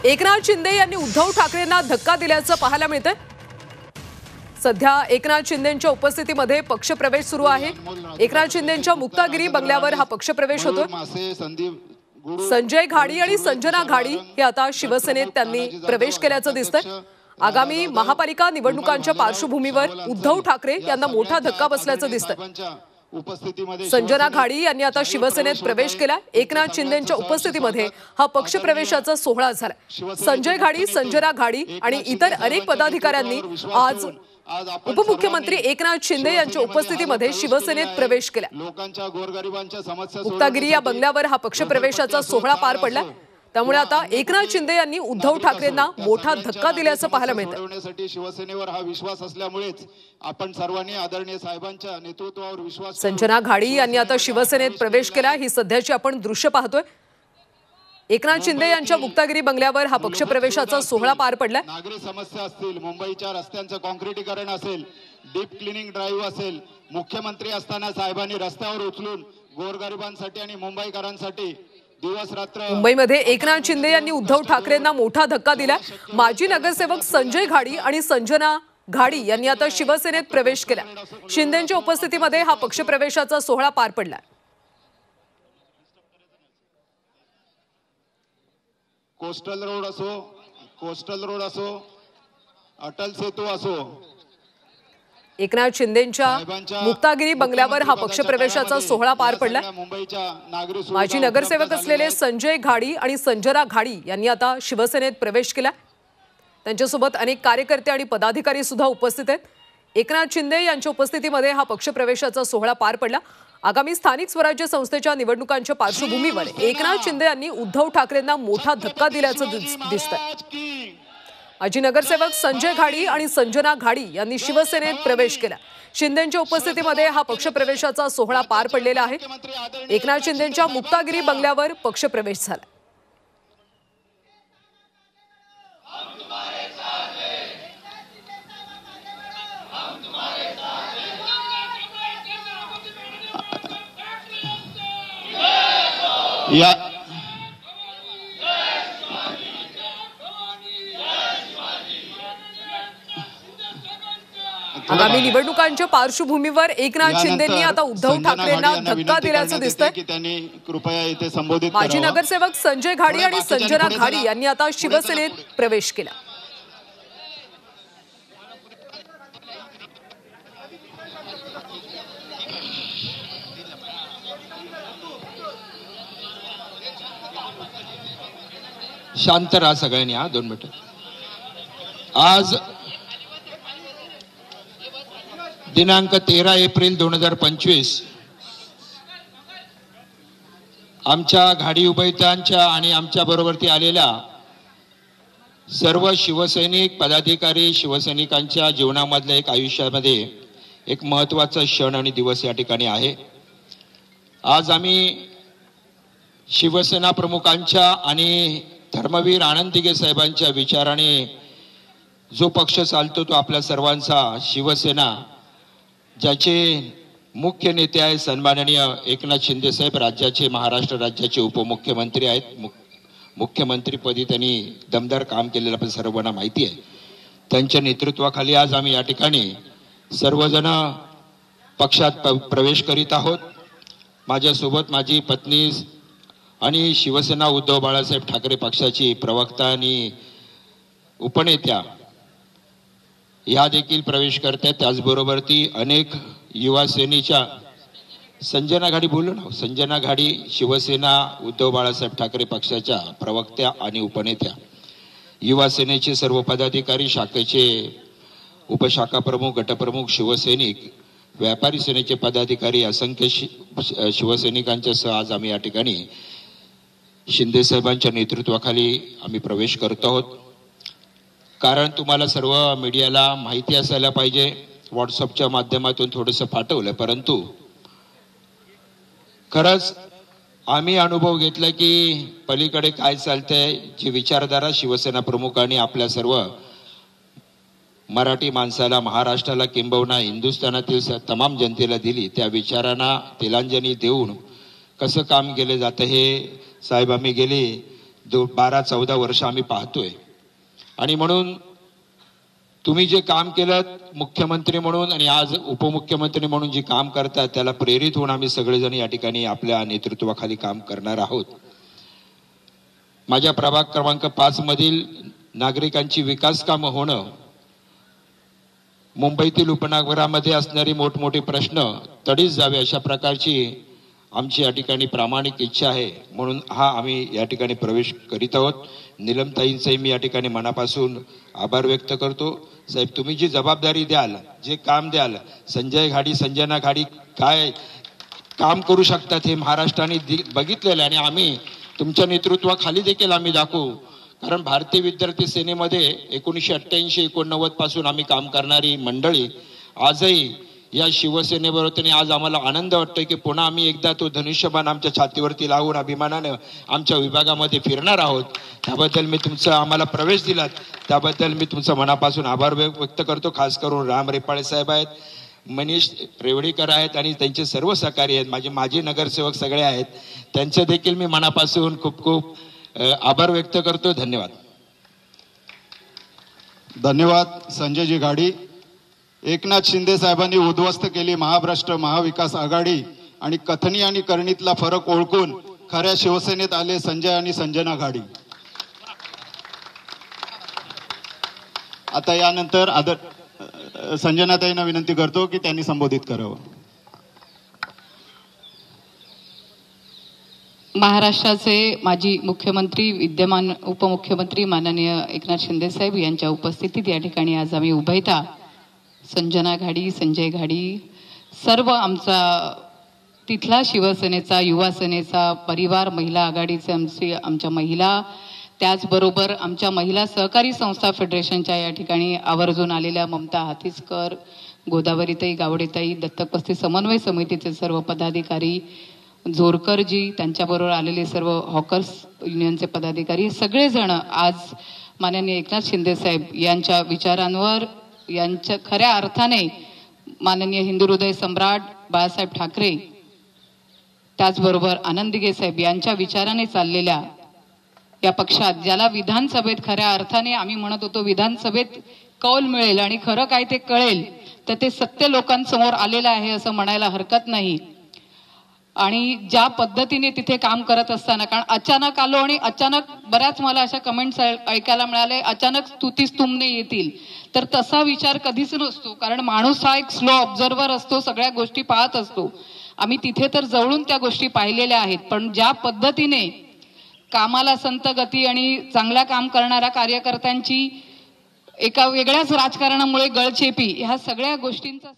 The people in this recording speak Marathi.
एकनाथ शिंदे यांनी उद्धव ठाकरेंना धक्का दिल्याचं पाहायला मिळतंय। सध्या एकनाथ शिंदेंच्या उपस्थितीमध्ये पक्षप्रवेश सुरू आहे। एकनाथ शिंदेंच्या मुक्तागिरी बंगल्यावर हा पक्षप्रवेश होतोय। संजय घाडी आणि संजना घाडी हे आता शिवसेनेत त्यांनी प्रवेश केल्याचं दिसतंय। आगामी महापालिका निवडणुकांच्या पार्श्वभूमीवर उद्धव ठाकरे यांना मोठा धक्का बसल्याचं दिसतंय। संजना घाडी यांनी आता शिवसेनेत प्रवेश केला। एकनाथ शिंदेंच्या उपस्थितीमध्ये हा पक्षप्रवेशाचा सोहळा झाला। संजय घाडी, संजना घाडी आणि इतर अनेक पदाधिकाऱ्यांनी आज उपमुख्यमंत्री एकनाथ शिंदे यांच्या उपस्थितीमध्ये शिवसेनेत प्रवेश केला। मुक्तागिरी या बंगल्यावर हा पक्षप्रवेशाचा सोहळा पार पडला। त्यामुळे आता एकनाथ शिंदे यांनी उद्धव ठाकरेंना मोठा धक्का दिल्याचं पाहायला मिळतं। शिवसेनेवर हा विश्वास असल्यामुळेच आपण सर्वांनी आदरणीय साहेबांच्या नेतृत्वावर विश्वास। संजना घाडी यांनी आता शिवसेनेत प्रवेश केला। ही सध्याची आपण दृश्य पाहतोय। एकनाथ शिंदे यांच्या मुक्तागिरी बंगल्यावर हा पक्षप्रवेशाचा सोहळा पार पडला। नागरी समस्या असतील, मुंबईच्या रस्त्यांचं काँक्रिटीकरण असेल, डीप क्लिनिंग ड्राईव्ह असेल, मुख्यमंत्री असताना साहेबांनी रस्त्यावर उचलून गोरगरिबांसाठी आणि मुंबईकरांसाठी दिवस रात्र। मुंबईमध्ये एकनाथ शिंदे यांनी उद्धव ठाकरेंना मोठा धक्का दिला। माजी नगरसेवक संजय घाडी आणि संजना घाडी यांनी आता शिवसेनेत प्रवेश केला। शिंदेंच्या उपस्थितीमध्ये हा पक्षप्रवेशाचा सोहळा पार पडला। कोस्टल रोड असो, अटल सेतू असो, एकनाथ शिंदेंच्या मुक्तागिरी बंगल्यावर हा पक्षप्रवेशाचा सोहळा पार पडला। माजी नगरसेवक असलेले संजय घाडी आणि संजना घाडी यांनी आता शिवसेनेत प्रवेश केला। त्यांच्यासोबत अनेक कार्यकर्ते आणि पदाधिकारी सुद्धा उपस्थित आहेत। एकनाथ शिंदे यांच्या उपस्थितीमध्ये हा पक्षप्रवेशाचा सोहळा पार पडला। आगामी स्थानिक स्वराज्य संस्थेच्या निवडणुकांच्या पार्श्वभूमीवर एकनाथ शिंदे यांनी उद्धव ठाकरेंना मोठा धक्का दिल्याचं दिसतंय। माजी नगरसेवक संजय घाडी आणि संजना घाडी यांनी शिवसेनेत प्रवेश केला। शिंदेंच्या उपस्थितीमध्ये हा पक्षप्रवेशाचा सोहळा पार पडलेला आहे। एकनाथ शिंदेंच्या मुक्तागिरी बंगल्यावर पक्षप्रवेश झाला। आगामी निवडणुकांच्या पार्श्वभूमीवर एकनाथ शिंदेंनी आता उद्धव ठाकरेंना धक्का दिल्याचं दिसतंय। माजी नगरसेवक संजय घाडी आणि संजना घाडी यांनी आता शिवसेनेत प्रवेश केला। शांत राहा सगळ्यांनी, 2 मिनिटं। आज दिनांक 13 एप्रिल 2025 आमच्या घाडी उभयतांच्या आणि आमच्या बरोबरती आलेल्या सर्व शिवसैनिक पदाधिकारी शिवसैनिकांच्या जीवनामधल्या एक आयुष्यामध्ये एक महत्त्वाचा क्षण आणि दिवस या ठिकाणी आहे। आज आम्ही शिवसेना प्रमुखांच्या आणि धर्मवीर आनंद दिघे साहेबांच्या विचाराने जो पक्ष चालतो तो आपल्या सर्वांचा शिवसेना, ज्याचे मुख्य नेते आहेत सन्माननीय एकनाथ शिंदे साहेब, राज्याचे महाराष्ट्र राज्याचे उपमुख्यमंत्री आहेत। मुख्यमंत्रीपदी त्यांनी दमदार काम केलेलं आपण सर्वांना माहिती आहे। त्यांच्या नेतृत्वाखाली आज आम्ही या ठिकाणी सर्वजण पक्षात प्रवेश करीत आहोत। माझ्यासोबत माझी पत्नी आणि शिवसेना उद्धव बाळासाहेब ठाकरे पक्षाची प्रवक्ता आणि उपनेत्या या देखील प्रवेश करतात। त्याचबरोबर ती अनेक युवा सेनेच्या संजना घाडी संजना घाडी शिवसेना उद्धव बाळासाहेब ठाकरे पक्षाच्या प्रवक्त्या आणि उपनेत्या, युवा सेनेचे सर्व पदाधिकारी, शाखेचे उपशाखा प्रमुख, गटप्रमुख, शिवसैनिक, व्यापारी सेनेचे पदाधिकारी, असंख्य शिवसैनिकांच्या सह आज आम्ही या ठिकाणी शिंदे साहेबांच्या नेतृत्वाखाली आम्ही प्रवेश करत आहोत। कारण तुम्हाला सर्व मीडियाला माहिती असायला पाहिजे, व्हॉट्सअपच्या माध्यमातून थोडंसं पाठवलं, परंतु खरंच आम्ही अनुभव घेतला की पलीकडे काय चालतंय, जी विचारधारा शिवसेना प्रमुखांनी आपल्या सर्व मराठी माणसाला, महाराष्ट्राला किंबहुना हिंदुस्थानातील तमाम जनतेला दिली, त्या विचारांना तिलांजली देऊन कसं काम केलं जातं हे साहेब आम्ही गेले 12-14 वर्ष आम्ही पाहतोय. आणि म्हणून तुम्ही जे काम केलं मुख्यमंत्री म्हणून आणि आज उपमुख्यमंत्री म्हणून जे काम करतात त्याला प्रेरित होऊन आम्ही सगळेजण या ठिकाणी आपल्या नेतृत्वाखाली काम करणार आहोत. माझ्या प्रभाग क्रमांक 5 मधील नागरिकांची विकास कामं होणं, मुंबईतील उपनगरामध्ये असणारी मोठमोठे प्रश्न तडीस जावे अशा प्रकारची आमची या ठिकाणी प्रामाणिक इच्छा आहे. म्हणून आम्ही या ठिकाणी प्रवेश करीत आहोत. निलमताईंचंही मी या ठिकाणी मनापासून आभार व्यक्त करतो. साहेब, तुम्ही जी जबाबदारी द्याल, जे काम द्याल, संजय घाडी संजना घाडी काय काम करू शकतात हे महाराष्ट्राने बघितलेलं आहे आणि आम्ही तुमच्या नेतृत्वाखाली देखील आम्ही दाखवू. कारण भारतीय विद्यार्थी सेनेमध्ये 1988-89 पासून आम्ही काम करणारी मंडळी आजही या शिवसेनेबरोबर आज आम्हाला आनंद वाटतोय की पुन्हा आम्ही एकदा तो धनुष्यबाण आमच्या छातीवरती लावून अभिमानानं आमच्या विभागामध्ये फिरणार आहोत. त्याबद्दल मी आम्हाला प्रवेश दिलात त्याबद्दल मी तुमचं मनापासून आभार व्यक्त करतो. खास करून राम रेपाळे साहेब आहेत, मनीष रेवडीकर आहेत आणि त्यांचे सर्व सहकारी आहेत, माजी नगरसेवक सगळे आहेत, त्यांचे देखील मी मनापासून खूप खूप आभार व्यक्त करतो. धन्यवाद. धन्यवाद संजयजी घाडी. एकनाथ शिंदे साहेबांनी उद्ध्वस्त केली महाराष्ट्र महाविकास आघाडी आणि कथनी आणि करणीतला फरक ओळखून खऱ्या शिवसेनेत आले संजय आणि संजना घाडी. आता यानंतर संजनाताईंना विनंती करतो की त्यांनी संबोधित करावं. महाराष्ट्राचे माजी मुख्यमंत्री विद्यमान उपमुख्यमंत्री माननीय एकनाथ शिंदे साहेब यांच्या उपस्थितीत या ठिकाणी आज आम्ही उभयता संजना घाडी, संजय घाडी, सर्व आमचा तिथला शिवसेनेचा, युवा सेनेचा परिवार, महिला आघाडीचे आमच्या महिला, त्याचबरोबर आमच्या महिला सहकारी संस्था फेडरेशनच्या या ठिकाणी आवर्जून आलेल्या ममता हातीसकर, गोदावरीताई, गावडेताई, दत्तक वस्ती समन्वय समितीचे सर्व पदाधिकारी, जोरकरजी, त्यांच्याबरोबर आलेले सर्व हॉकर्स युनियनचे पदाधिकारी, सगळेजण आज माननीय एकनाथ शिंदे साहेब यांच्या विचारांवर, यांच्या खऱ्या अर्थाने माननीय हिंदू हृदय सम्राट बाळासाहेब ठाकरे, त्याचबरोबर आनंद दिघे साहेब यांच्या विचाराने चाललेल्या या पक्षात, ज्याला विधानसभेत खऱ्या अर्थाने आम्ही म्हणत होतो विधानसभेत कौल मिळेल आणि खरं काय ते कळेल, तर ते सत्य लोकांसमोर आलेलं आहे असं म्हणायला हरकत नाही. आणि ज्या पद्धतीने तिथे काम करत असताना, कारण अचानक आलो आणि अचानक बऱ्याच मला अशा कमेंट्स ऐकायला मिळाले, अचानक स्तुतीस तुमने येतील, तर तसा विचार कधीच नसतो. कारण माणूस हा एक स्लो ऑब्झर्वर असतो, सगळ्या गोष्टी पाहत असतो. आम्ही तिथे तर जवळून त्या गोष्टी पाहिलेल्या आहेत, पण ज्या पद्धतीने कामाला संत गती आणि चांगला काम करणाऱ्या कार्यकर्त्यांची एका वेगळ्याच राजकारणामुळे गळचेपी, ह्या सगळ्या गोष्टींचा